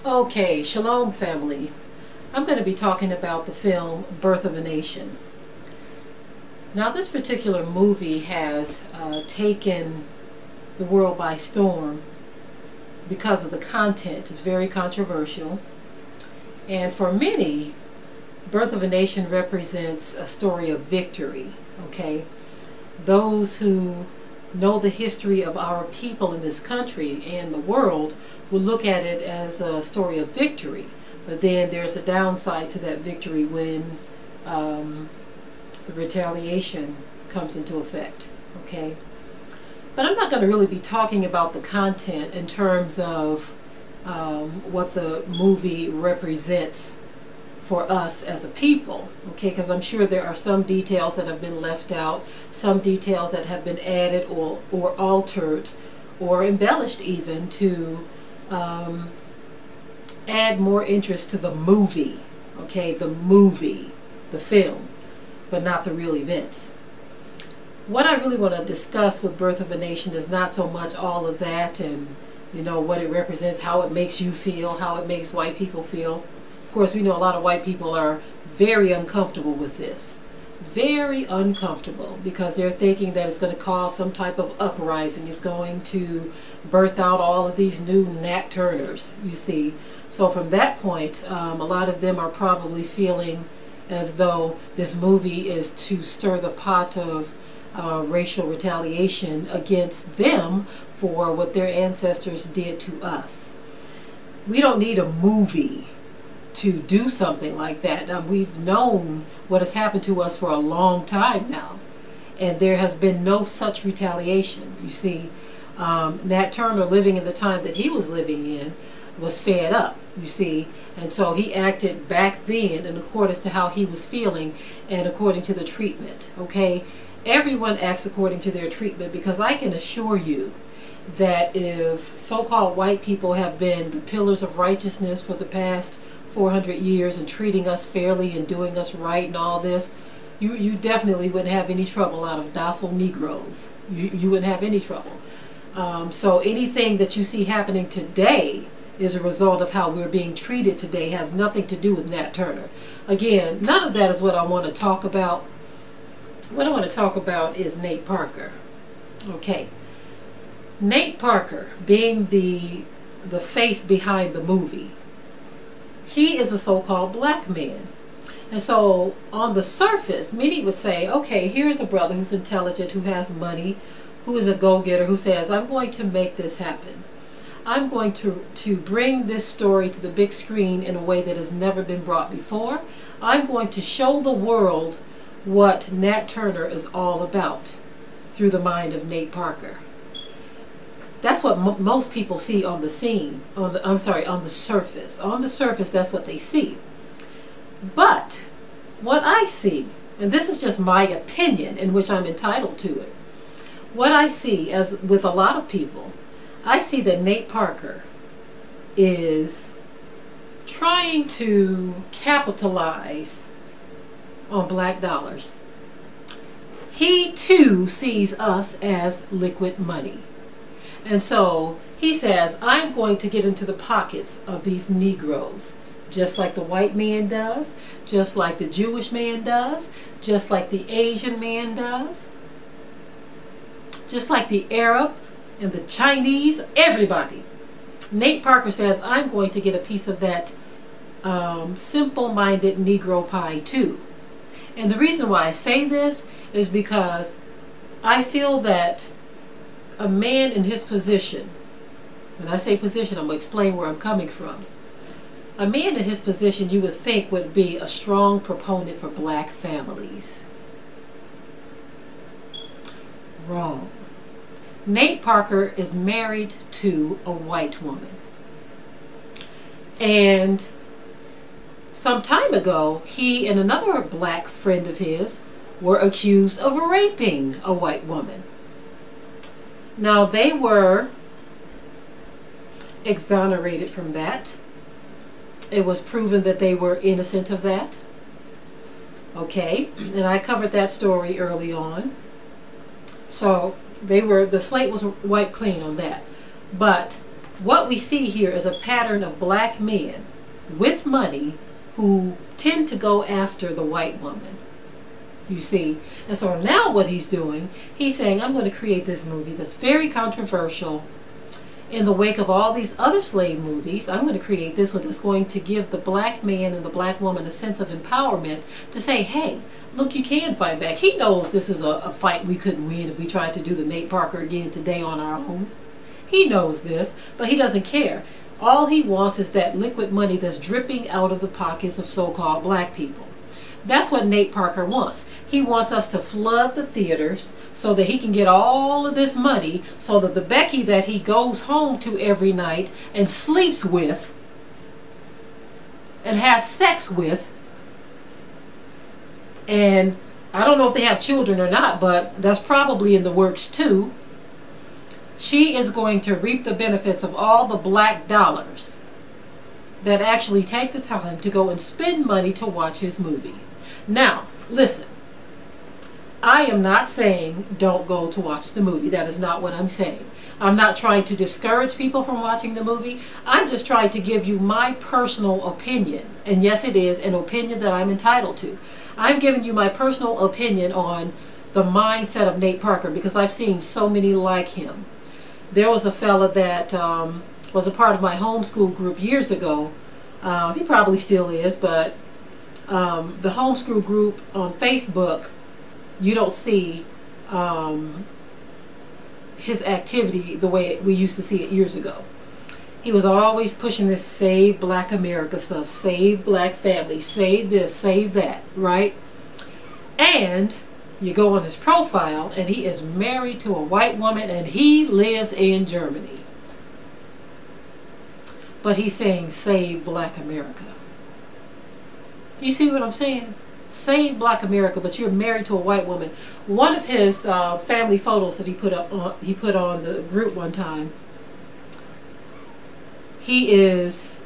Okay, Shalom family. I'm going to be talking about the film Birth of a Nation. Now this particular movie has taken the world by storm because of the content. It's very controversial. And for many, Birth of a Nation represents a story of victory. Okay, those who know the history of our people in this country and the world will look at it as a story of victory. But then there's a downside to that victory when the retaliation comes into effect. Okay, but I'm not going to really be talking about the content in terms of what the movie represents for us as a people, okay, because I'm sure there are some details that have been left out, some details that have been added or altered or embellished even to add more interest to the movie, okay, the film, but not the real events. What I really want to discuss with Birth of a Nation is not so much all of that and, you know, what it represents, how it makes you feel, how it makes white people feel. Of course, we know a lot of white people are very uncomfortable with this. Very uncomfortable because they're thinking that it's going to cause some type of uprising. It's going to birth out all of these new Nat Turners, you see. So from that point, a lot of them are probably feeling as though this movie is to stir the pot of racial retaliation against them for what their ancestors did to us. We don't need a movie to do something like that. We've known what has happened to us for a long time now, and there has been no such retaliation. You see, Nat Turner, living in the time that he was living in, was fed up, you see, and so he acted back then in accordance to how he was feeling and according to the treatment. Okay, everyone acts according to their treatment, because I can assure you that if so-called white people have been the pillars of righteousness for the past 400 years and treating us fairly and doing us right and all this, you definitely wouldn't have any trouble out of docile Negroes. You wouldn't have any trouble. So anything that you see happening today is a result of how we're being treated today, has nothing to do with Nat Turner. Again, none of that is what I want to talk about. What I want to talk about is Nate Parker. Okay, Nate Parker being the face behind the movie. He is a so-called black man. And so on the surface, many would say, okay, here's a brother who's intelligent, who has money, who is a go-getter, who says, I'm going to make this happen. I'm going to bring this story to the big screen in a way that has never been brought before. I'm going to show the world what Nat Turner is all about through the mind of Nate Parker. That's what most people see on the scene, on the surface. On the surface, that's what they see. But what I see, and this is just my opinion in which I'm entitled to it, what I see, as with a lot of people, I see that Nate Parker is trying to capitalize on black dollars. He too sees us as liquid money. And so he says, I'm going to get into the pockets of these Negroes, just like the white man does, just like the Jewish man does, just like the Asian man does, just like the Arab and the Chinese, everybody. Nate Parker says, I'm going to get a piece of that simple-minded Negro pie too. And the reason why I say this is because I feel that a man in his position, when I say position, I'm going to explain where I'm coming from. A man in his position, you would think, would be a strong proponent for black families. Wrong. Nate Parker is married to a white woman. And some time ago, he and another black friend of his were accused of raping a white woman. Now, they were exonerated from that. It was proven that they were innocent of that. Okay, and I covered that story early on. So the slate was wiped clean on that. But what we see here is a pattern of black men with money who tend to go after the white woman. You see? And so now what he's doing, he's saying, I'm going to create this movie that's very controversial. In the wake of all these other slave movies, I'm going to create this one that's going to give the black man and the black woman a sense of empowerment to say, hey, look, you can fight back. He knows this is a fight we couldn't win if we tried to do the Nate Parker again today on our own. He knows this, but he doesn't care. All he wants is that liquid money that's dripping out of the pockets of so-called black people. That's what Nate Parker wants. He wants us to flood the theaters so that he can get all of this money so that the Becky that he goes home to every night and sleeps with and has sex with, and I don't know if they have children or not, but that's probably in the works too. She is going to reap the benefits of all the black dollars that actually take the time to go and spend money to watch his movie. Now, listen, I am not saying don't go to watch the movie. That is not what I'm saying. I'm not trying to discourage people from watching the movie. I'm just trying to give you my personal opinion. And yes, it is an opinion that I'm entitled to. I'm giving you my personal opinion on the mindset of Nate Parker because I've seen so many like him. There was a fella that was a part of my homeschool group years ago. He probably still is, but the homeschool group on Facebook, you don't see his activity the way we used to see it years ago. He was always pushing this save black America stuff, save black families, save this, save that, right? And you go on his profile and he is married to a white woman and he lives in Germany. But he's saying save black America. You see what I'm saying? Save black America, but you're married to a white woman. One of his family photos that he put on the group one time, he is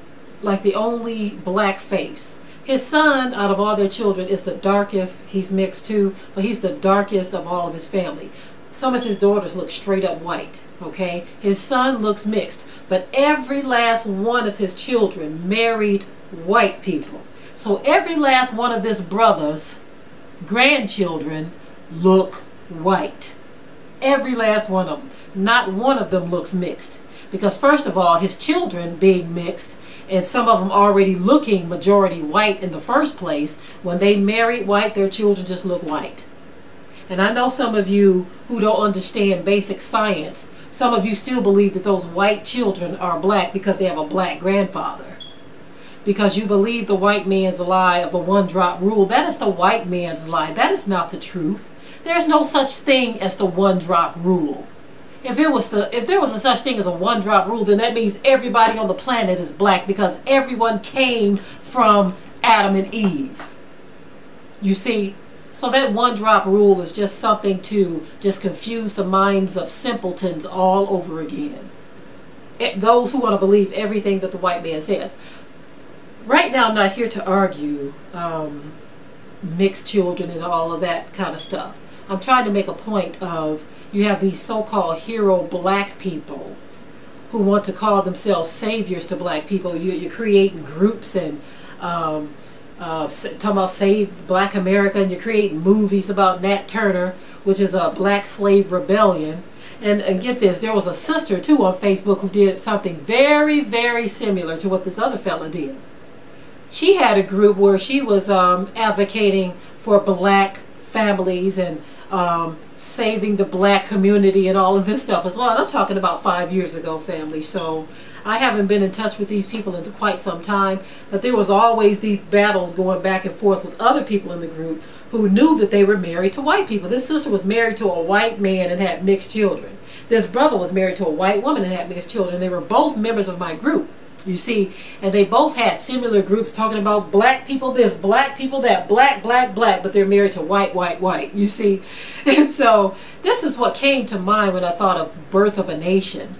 like the only black face. His son, out of all their children, is the darkest. He's mixed too, but he's the darkest of all of his family. Some of his daughters look straight up white, okay? His son looks mixed, but every last one of his children married white people. So every last one of this brother's grandchildren look white. Every last one of them. Not one of them looks mixed. Because first of all, his children being mixed, and some of them already looking majority white in the first place, when they married white, their children just look white. And I know some of you who don't understand basic science, some of you still believe that those white children are black because they have a black grandfather. Because you believe the white man's lie of the one-drop rule. That is the white man's lie. That is not the truth. There's no such thing as the one-drop rule. If there was a such thing as a one-drop rule, then that means everybody on the planet is black because everyone came from Adam and Eve. You see? So that one-drop rule is just something to just confuse the minds of simpletons all over again. Those who want to believe everything that the white man says. Right now, I'm not here to argue mixed children and all of that kind of stuff. I'm trying to make a point of you have these so-called hero black people who want to call themselves saviors to black people. You're creating groups and talking about Save Black America, and you're creating movies about Nat Turner, which is a black slave rebellion. And get this, there was a sister too on Facebook who did something very, very similar to what this other fella did. She had a group where she was advocating for black families and saving the black community and all of this stuff as well. And I'm talking about 5 years ago, family. So I haven't been in touch with these people in quite some time. But there was always these battles going back and forth with other people in the group who knew that they were married to white people. This sister was married to a white man and had mixed children. This brother was married to a white woman and had mixed children. They were both members of my group. You see, and they both had similar groups talking about black people this, black people that, black, black, black, but they're married to white, white, white, you see. And so this is what came to mind when I thought of Birth of a Nation.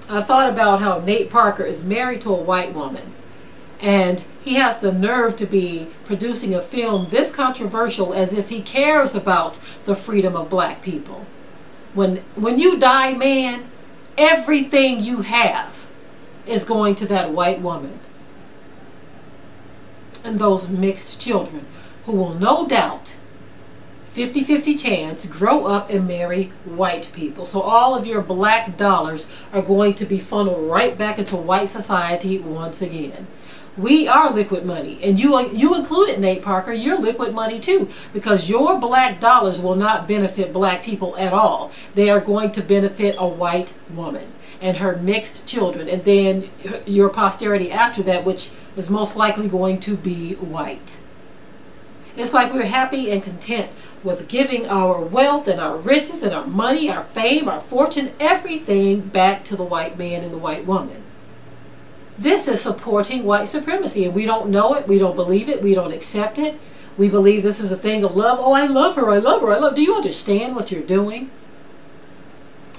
I thought about how Nate Parker is married to a white woman, and he has the nerve to be producing a film this controversial as if he cares about the freedom of black people. When you die, man, everything you have is going to that white woman and those mixed children who will no doubt 50-50 chance grow up and marry white people. So all of your black dollars are going to be funneled right back into white society once again. We are liquid money, and you included, Nate Parker. You're liquid money too, because your black dollars will not benefit black people at all. They are going to benefit a white woman and her mixed children, and then your posterity after that, which is most likely going to be white. It's like we're happy and content with giving our wealth and our riches and our money, our fame, our fortune, everything back to the white man and the white woman. This is supporting white supremacy, and we don't know it, we don't believe it, we don't accept it. We believe this is a thing of love. Oh, I love her, I love her, I love her. Do you understand what you're doing?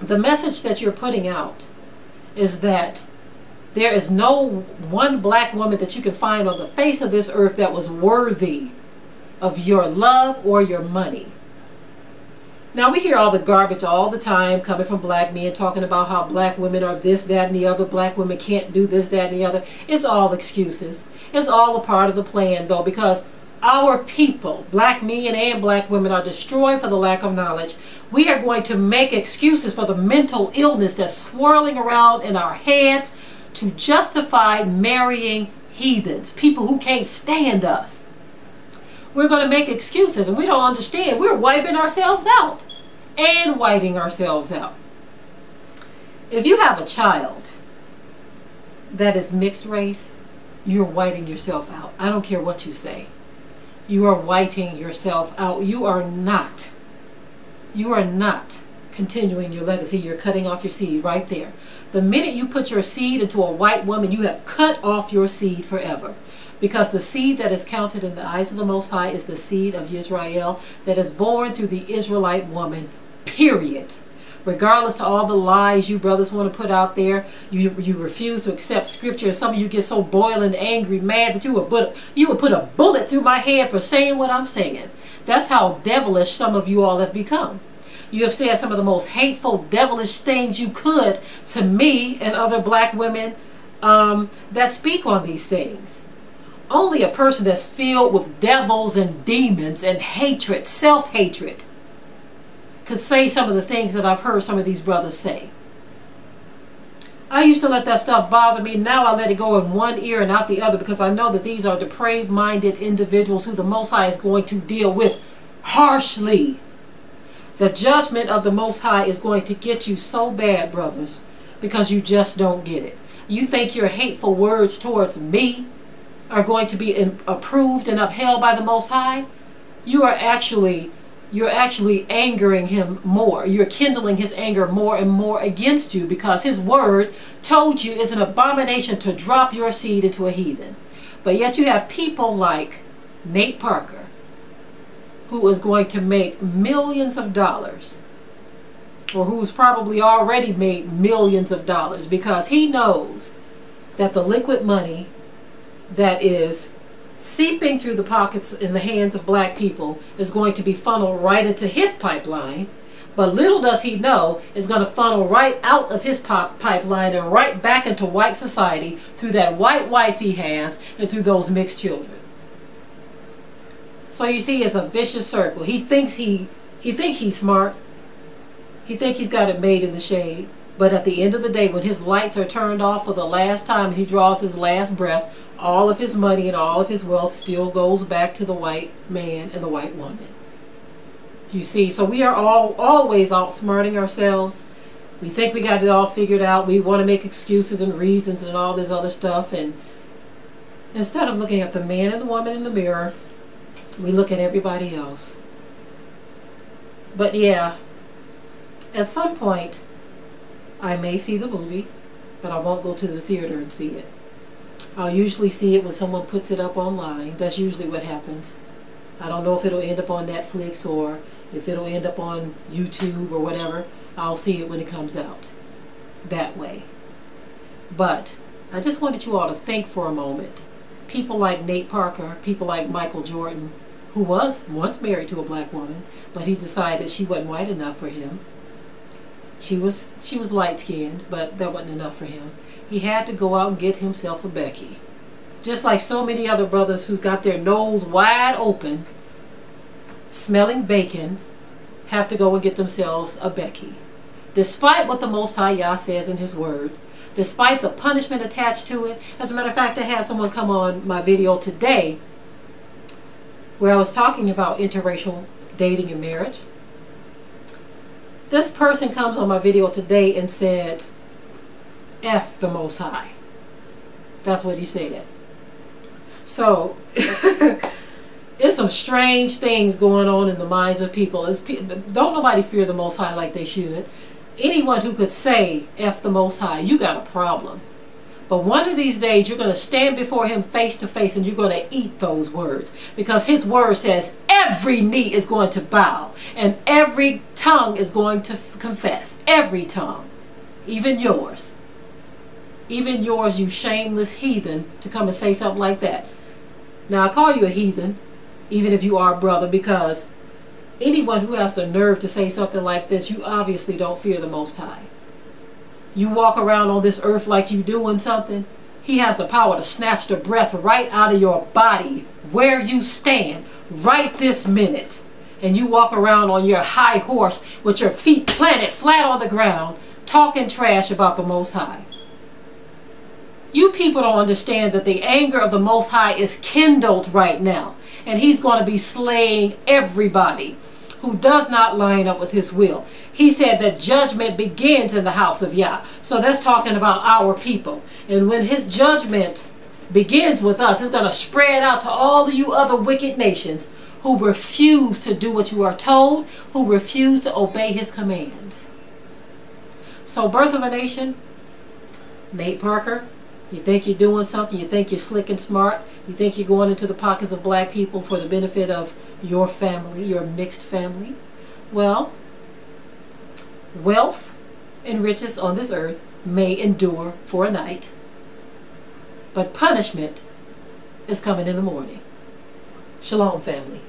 The message that you're putting out is that there is no one black woman that you can find on the face of this earth that was worthy of your love or your money. Now, we hear all the garbage all the time coming from black men talking about how black women are this, that, and the other. Black women can't do this, that, and the other. It's all excuses. It's all a part of the plan, though, because our people, black men and black women, are destroyed for the lack of knowledge. We are going to make excuses for the mental illness that's swirling around in our heads to justify marrying heathens, people who can't stand us. We're going to make excuses, and we don't understand. We're wiping ourselves out and whiting ourselves out. If you have a child that is mixed race, you're whiting yourself out. I don't care what you say. You are whiting yourself out. You are not continuing your legacy. You're cutting off your seed right there. The minute you put your seed into a white woman, you have cut off your seed forever. Because the seed that is counted in the eyes of the Most High is the seed of Israel that is born through the Israelite woman, period. Regardless to all the lies you brothers want to put out there, you refuse to accept scripture. Some of you get so boiling angry, mad that you would put a bullet through my head for saying what I'm saying. That's how devilish some of you all have become. You have said some of the most hateful, devilish things you could to me and other black women that speak on these things. Only a person that's filled with devils and demons and hatred, self-hatred, could say some of the things that I've heard some of these brothers say. I used to let that stuff bother me. Now I let it go in one ear and out the other, because I know that these are depraved-minded individuals who the Most High is going to deal with harshly. The judgment of the Most High is going to get you so bad, brothers, because you just don't get it. You think your hateful words towards me are going to be approved and upheld by the Most High? You're actually angering him more. You're kindling his anger more and more against you, because his word told you it's an abomination to drop your seed into a heathen. But yet you have people like Nate Parker, who is going to make millions of dollars, or who's probably already made millions of dollars, because he knows that the liquid money that is seeping through the pockets in the hands of black people is going to be funneled right into his pipeline. But little does he know, it's going to funnel right out of his pipeline and right back into white society through that white wife he has and through those mixed children. So you see, it's a vicious circle. He thinks he's smart. He thinks he's got it made in the shade. But at the end of the day, when his lights are turned off for the last time and he draws his last breath, all of his money and all of his wealth still goes back to the white man and the white woman. You see, so we are always outsmarting ourselves. We think we got it all figured out. We want to make excuses and reasons and all this other stuff. And instead of looking at the man and the woman in the mirror, we look at everybody else. But yeah, at some point, I may see the movie, but I won't go to the theater and see it. I'll usually see it when someone puts it up online. That's usually what happens. I don't know if it'll end up on Netflix or if it'll end up on YouTube or whatever. I'll see it when it comes out that way. But I just wanted you all to think for a moment. People like Nate Parker, people like Michael Jordan, who was once married to a black woman, but he decided she wasn't white enough for him. She was light-skinned, but that wasn't enough for him. He had to go out and get himself a Becky. Just like so many other brothers who got their nose wide open, smelling bacon, have to go and get themselves a Becky. Despite what the Most High Yah says in His Word, despite the punishment attached to it. As a matter of fact, I had someone come on my video today where I was talking about interracial dating and marriage. This person comes on my video today and said, F the Most High. That's what he said. So, it's some strange things going on in the minds of people. Don't nobody fear the Most High like they should. Anyone who could say F the Most High, you got a problem. But one of these days you're going to stand before Him face to face and you're going to eat those words. Because His Word says every knee is going to bow and every tongue is going to confess. Every tongue. Even yours. Even yours, you shameless heathen, to come and say something like that. Now I call you a heathen, even if you are a brother, because anyone who has the nerve to say something like this, you obviously don't fear the Most High. You walk around on this earth like you doing something. He has the power to snatch the breath right out of your body where you stand right this minute. And you walk around on your high horse with your feet planted flat on the ground, talking trash about the Most High. You people don't understand that the anger of the Most High is kindled right now. And He's going to be slaying everybody who does not line up with His will. He said that judgment begins in the house of Yah. So that's talking about our people. And when His judgment begins with us, it's going to spread out to all of you other wicked nations who refuse to do what you are told, who refuse to obey His commands. So, Birth of a Nation, Nate Parker, you think you're doing something, you think you're slick and smart, you think you're going into the pockets of black people for the benefit of your family, your mixed family. Well, wealth and riches on this earth may endure for a night, but punishment is coming in the morning. Shalom, family.